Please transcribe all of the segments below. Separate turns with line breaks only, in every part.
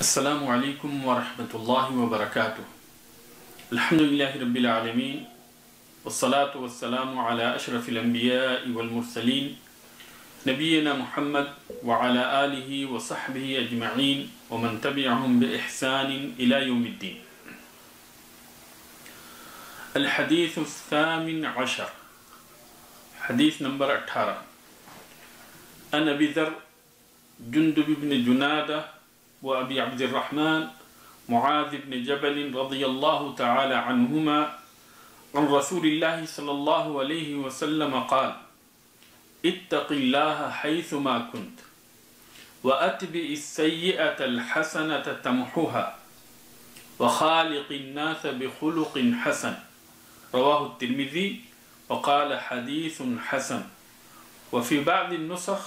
السلام علیکم ورحمۃ اللہ وبرکاتہ۔ الحمدللہ رب العالمین والصلاة والسلام علی اشرف الانبیاء والمرسلین نبینا محمد وعلی آلہ وصحبہ اجمعین ومن تبعہم بإحسان الی یوم الدین۔ الحدیث الثامن عشر، حدیث نمبر 18۔ عن ابی ذر جندب بن جنادہ وأبي عبد الرحمن معاذ بن جبل رضي الله تعالى عنهما عن رسول الله صلى الله عليه وسلم قال: اتق الله حيثما كنت وأتبع السيئة الحسنة تمحها وخالق الناس بخلق حسن، رواه الترمذي وقال حديث حسن، وفي بعض النسخ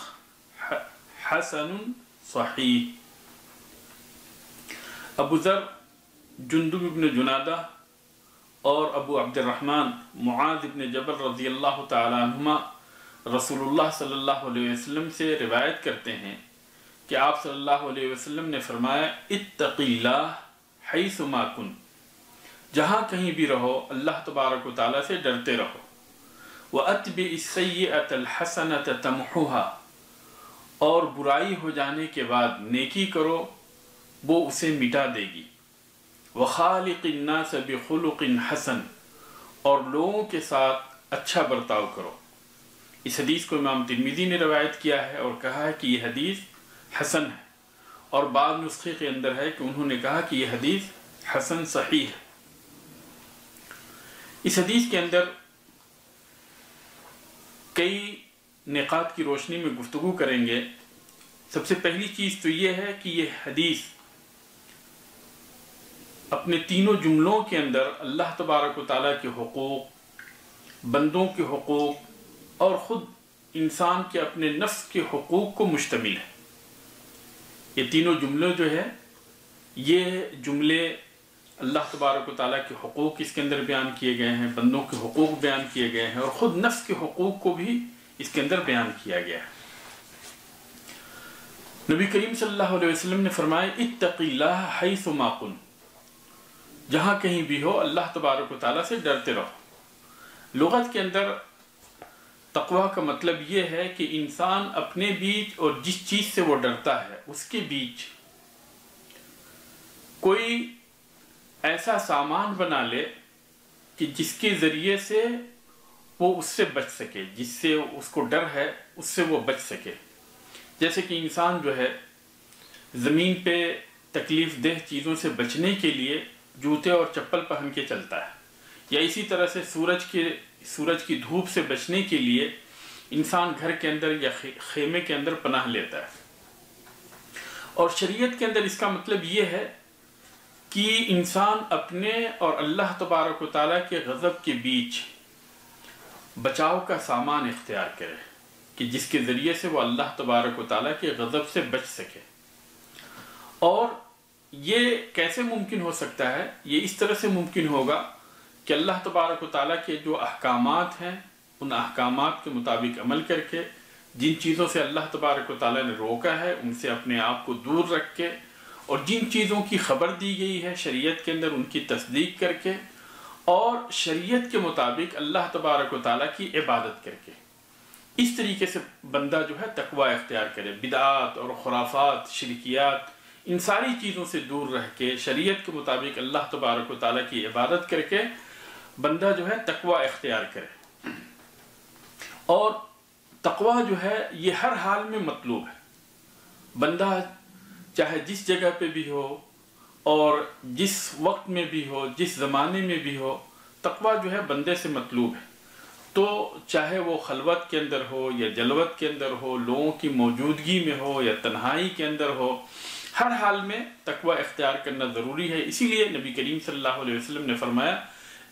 حسن صحيح۔ ابو ذر جندب بن جنادہ اور ابو عبد الرحمن معاذ بن جبل رضی اللہ تعالی عنہما رسول اللہ صلی اللہ علیہ وسلم سے روایت کرتے ہیں کہ آپ صلی اللہ علیہ وسلم نے فرمایا: اتق اللہ حیث ما کن، جہاں کہیں بھی رہو اللہ تبارک و تعالیٰ سے ڈرتے رہو۔ وَأَتْبِعِ السَّيِّئَةَ الْحَسَنَةَ تَمْحُوهَا، اور برائی ہو جانے کے بعد نیکی کرو، وہ اسے مٹا دے گی۔ وَخَالِقِ النَّاسَ بِخُلُقٍ حَسَنٍ، اور لوگوں کے ساتھ اچھا برتاؤ کرو۔ اس حدیث کو امام ترمذی نے روایت کیا ہے اور کہا ہے کہ یہ حدیث حسن ہے، اور بعض نسخے کے اندر ہے کہ انہوں نے کہا کہ یہ حدیث حسن صحیح ہے۔ اس حدیث کے اندر کئی نقاط کی روشنی میں گفتگو کریں گے۔ سب سے پہلی چیز تو یہ ہے کہ یہ حدیث اپنے تینوں جملوں کے اندر اللہ تبارک و تعالیٰ کے حقوق، بندوں کے حقوق اور خود انسان کے اپنے نفس کے حقوق کو مشتمل ہے۔ یہ تینوں جملے جو ہے، یہ جملے اللہ تبارک و تعالیٰ کے حقوق اس کے اندر بیان کیے گئے ہیں، بندوں کے حقوق بیان کیے گئے ہیں، اور خود نفس کے حقوق کو بھی اس کے اندر بیان کیا گیا ہے۔ نبی کریم صلی اللہ علیہ وسلم نے فرمایا: اتق اللہ حیث ما کن، جہاں کہیں بھی ہو اللہ تبارک و تعالیٰ سے ڈرتے رہو۔ لغت کے اندر تقوی کا مطلب یہ ہے کہ انسان اپنے بیچ اور جس چیز سے وہ ڈرتا ہے اس کے بیچ کوئی ایسا سامان بنا لے کہ جس کے ذریعے سے وہ اس سے بچ سکے، جس سے اس کو ڈر ہے اس سے وہ بچ سکے۔ جیسے کہ انسان جو ہے زمین پہ تکلیف دہ چیزوں سے بچنے کے لیے جوتے اور چپل پہن کے چلتا ہے، یا اسی طرح سے سورج کی دھوپ سے بچنے کے لیے انسان گھر کے اندر یا خیمے کے اندر پناہ لیتا ہے۔ اور شریعت کے اندر اس کا مطلب یہ ہے کہ انسان اپنے اور اللہ تبارک و تعالیٰ کے غضب کے بیچ بچاؤ کا سامان اختیار کرے کہ جس کے ذریعے سے وہ اللہ تبارک و تعالیٰ کے غضب سے بچ سکے۔ اور یہ کیسے ممکن ہو سکتا ہے؟ یہ اس طرح سے ممکن ہوگا کہ اللہ تبارک و تعالیٰ کے جو احکامات ہیں ان احکامات کے مطابق عمل کر کے، جن چیزوں سے اللہ تبارک و تعالیٰ نے روکا ہے ان سے اپنے آپ کو دور رکھ کے، اور جن چیزوں کی خبر دی گئی ہے شریعت کے اندر ان کی تصدیق کر کے، اور شریعت کے مطابق اللہ تبارک و تعالیٰ کی عبادت کر کے، اس طریقے سے بندہ جو ہے تقوی اختیار کرے۔ بدعات اور خرافات، شرکیات، ان ساری چیزوں سے دور رہ کے شریعت کے مطابق اللہ تبارک و تعالیٰ کی عبادت کر کے بندہ جو ہے تقوی اختیار کرے۔ اور تقوی جو ہے یہ ہر حال میں مطلوب ہے۔ بندہ چاہے جس جگہ پہ بھی ہو اور جس وقت میں بھی ہو، جس زمانے میں بھی ہو، تقوی جو ہے بندے سے مطلوب ہے۔ تو چاہے وہ خلوت کے اندر ہو یا جلوت کے اندر ہو، لوگوں کی موجودگی میں ہو یا تنہائی کے اندر ہو، ہر حال میں تقوی اختیار کرنا ضروری ہے۔ اسی لیے نبی کریم صلی اللہ علیہ وسلم نے فرمایا: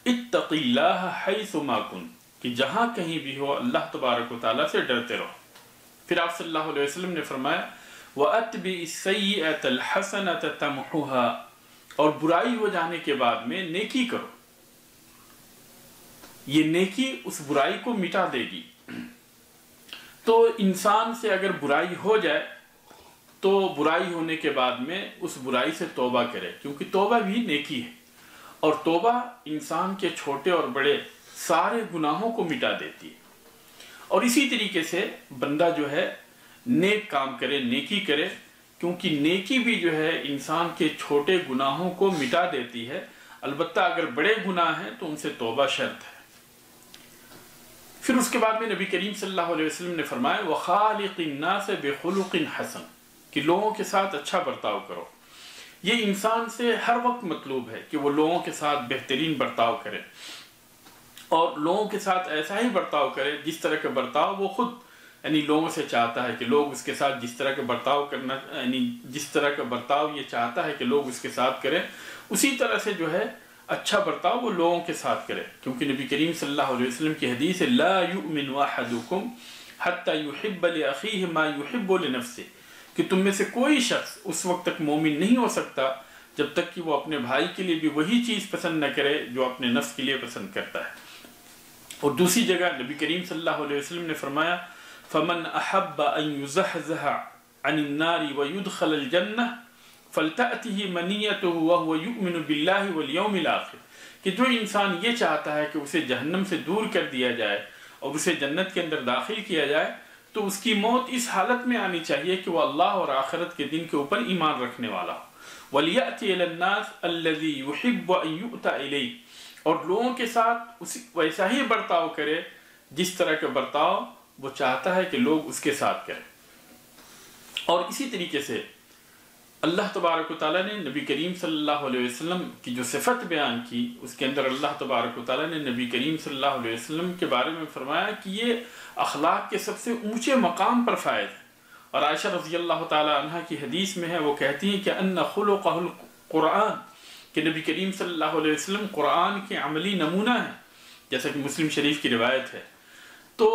اتق اللہ حیث ما کن، کہ جہاں کہیں بھی ہو اللہ تبارک و تعالیٰ سے ڈرتے رہو۔ پھر آپ صلی اللہ علیہ وسلم نے فرمایا: وَأَتْبِعِ السَّيِّئَةَ الْحَسَنَةَ تَمْحُوهَا، اور برائی ہو جانے کے بعد میں نیکی کرو، یہ نیکی اس برائی کو مٹا دے گی۔ تو انسان سے اگر برائی ہو جائے تو برائی ہونے کے بعد میں اس برائی سے توبہ کرے، کیونکہ توبہ بھی نیکی ہے، اور توبہ انسان کے چھوٹے اور بڑے سارے گناہوں کو مٹا دیتی ہے۔ اور اسی طریقے سے بندہ جو ہے نیک کام کرے، نیکی کرے، کیونکہ نیکی بھی جو ہے انسان کے چھوٹے گناہوں کو مٹا دیتی ہے، البتہ اگر بڑے گناہ ہیں تو ان سے توبہ شرط ہے۔ پھر اس کے بعد میں نبی کریم صلی اللہ علیہ وسلم نے فرمایا وَخَالِقِ النَّاسَ بِخُلُقٍ حَسَنٍ، کہ لوگوں کے ساتھ اچھا برتاؤ کرو۔ یہ انسان سے ہر وقت مطلوب ہے کہ وہ لوگوں کے ساتھ بہترین برتاؤ کرے، اور لوگوں کے ساتھ ایسا ہی برتاؤ کرے جس طرح کا برتاؤ وہ خود یعنی لوگوں سے چاہتا ہے کہ لوگ اس کے ساتھ جس طرح کا برتاؤ کرنا، یعنی جس طرح کا برتاؤ یہ چاہتا ہے کہ لوگ اس کے ساتھ کریں، اسی طرح سے جو ہے اچھا برتاؤ وہ لوگوں کے ساتھ کرے۔ کیونکہ نبی کریم صلی اللہ علیہ وسلم کی حدیث ہے لا یؤمن احدکم حتی یحب لاخیہ ما یحب لنفسہ، کہ تم میں سے کوئی شخص اس وقت تک مومن نہیں ہو سکتا جب تک کہ وہ اپنے بھائی کے لیے بھی وہی چیز پسند نہ کرے جو اپنے نفس کے لیے پسند کرتا ہے۔ اور دوسری جگہ نبی کریم صلی اللہ علیہ وسلم نے فرمایا فمن احب ان یزحزح عن النار ویدخل الجنہ فلتأتہ منیتہ وہو یؤمن باللہ والیوم الآخر، کہ جو انسان یہ چاہتا ہے کہ اسے جہنم سے دور کر دیا جائے اور اسے جنت کے اندر داخل کیا جائے، تو اس کی موت اس حالت میں آنی چاہیے کہ وہ اللہ اور آخرت کے دن کے اوپر ایمان رکھنے والا ہو۔ وَلْيَأْتِ إِلَى النَّاسِ الَّذِي يُحِبُّ أَن يُؤْتَ إِلَيْهِ، اور لوگوں کے ساتھ ویسا ہی برتاؤ کرے جس طرح کا برتاؤ وہ چاہتا ہے کہ لوگ اس کے ساتھ کریں۔ اور اسی طریقے سے اللہ تبارک و تعالیٰ نے نبی کریم صلی اللہ علیہ وسلم کی جو صفت بیان کی، اس کے اندر اللہ تبارک و تعالیٰ نے نبی کریم صلی اللہ علیہ وسلم کے بارے میں فرمایا کہ یہ اخلاق کے سب سے اونچے مقام پر فائز ہے۔ اور عائشہ رضی اللہ تعالیٰ عنہ کی حدیث میں ہے، وہ کہتی ہیں کہ ان خلقہ القرآن، کہ نبی کریم صلی اللہ علیہ وسلم قرآن کے عملی نمونہ ہیں، جیسا کہ مسلم شریف کی روایت ہے۔ تو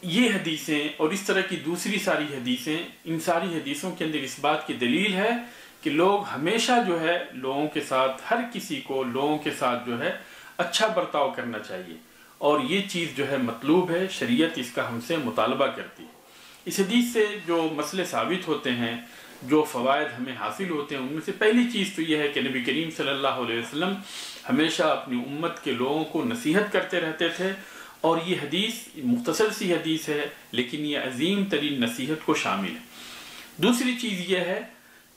یہ حدیثیں اور اس طرح کی دوسری ساری حدیثیں، ان ساری حدیثوں کے اندر اس بات کی دلیل ہے کہ لوگ ہمیشہ جو ہے لوگوں کے ساتھ، ہر کسی کو لوگوں کے ساتھ جو ہے اچھا برتاؤ کرنا چاہیے، اور یہ چیز جو ہے مطلوب ہے، شریعت اس کا ہم سے مطالبہ کرتی ہے۔ اس حدیث سے جو مسئلے ثابت ہوتے ہیں، جو فوائد ہمیں حاصل ہوتے ہیں، ان میں سے پہلی چیز تو یہ ہے کہ نبی کریم صلی اللہ علیہ وسلم ہمیشہ اپنی امت کے لوگوں کو نصیحت کرتے رہتے تھے، اور یہ حدیث مختصر سی حدیث ہے لیکن یہ عظیم ترین نصیحت کو شامل ہے۔ دوسری چیز یہ ہے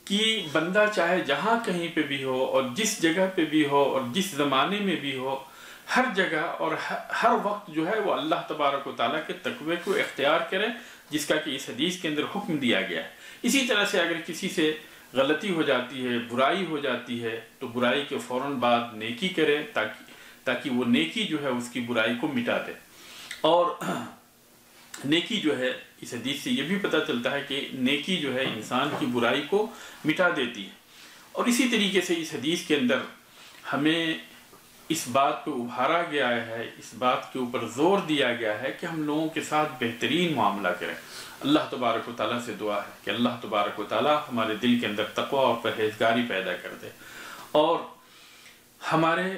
کہ بندہ چاہے جہاں کہیں پہ بھی ہو اور جس جگہ پہ بھی ہو اور جس زمانے میں بھی ہو، ہر جگہ اور ہر وقت جو ہے وہ اللہ تبارک و تعالیٰ کے تقوی کو اختیار کرے، جس کا کہ اس حدیث کے اندر حکم دیا گیا ہے۔ اسی طرح سے اگر کسی سے غلطی ہو جاتی ہے، برائی ہو جاتی ہے، تو برائی کے فوراً بعد نیکی کرے تاکہ وہ نیکی جو ہے اس کی برائی کو مٹا دے۔ اور نیکی جو ہے اس حدیث سے یہ بھی پتہ چلتا ہے کہ نیکی جو ہے انسان کی برائی کو مٹا دیتی ہے۔ اور اسی طریقے سے اس حدیث کے اندر ہمیں اس بات کو ابھارا گیا ہے، اس بات کے اوپر زور دیا گیا ہے کہ ہم لوگوں کے ساتھ بہترین معاملہ کریں۔ اللہ تبارک و تعالیٰ سے دعا ہے کہ اللہ تبارک و تعالیٰ ہمارے دل کے اندر تقوی اور پرہیزگاری پیدا کر دے، اور ہمارے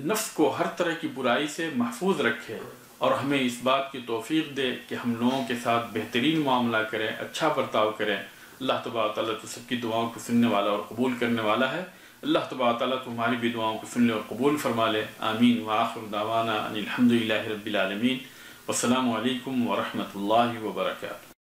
نفس کو ہر طرح کی برائی سے محفوظ رکھے، اور ہمیں اس بات کی توفیق دے کہ ہم لوگوں کے ساتھ بہترین معاملہ کریں، اچھا برتاؤ کریں۔ اللہ تبارک و تعالیٰ تو سب کی دعاؤں کو سننے والا اور قبول کرنے والا ہے۔ اللہ تبارک و تعالیٰ تمہاری بھی دعاؤں کو سن لے اور قبول فرما لے۔ آمین وآخر دعوانا ان الحمد للہ رب العالمین، والسلام علیکم ورحمۃ اللہ وبرکاتہ۔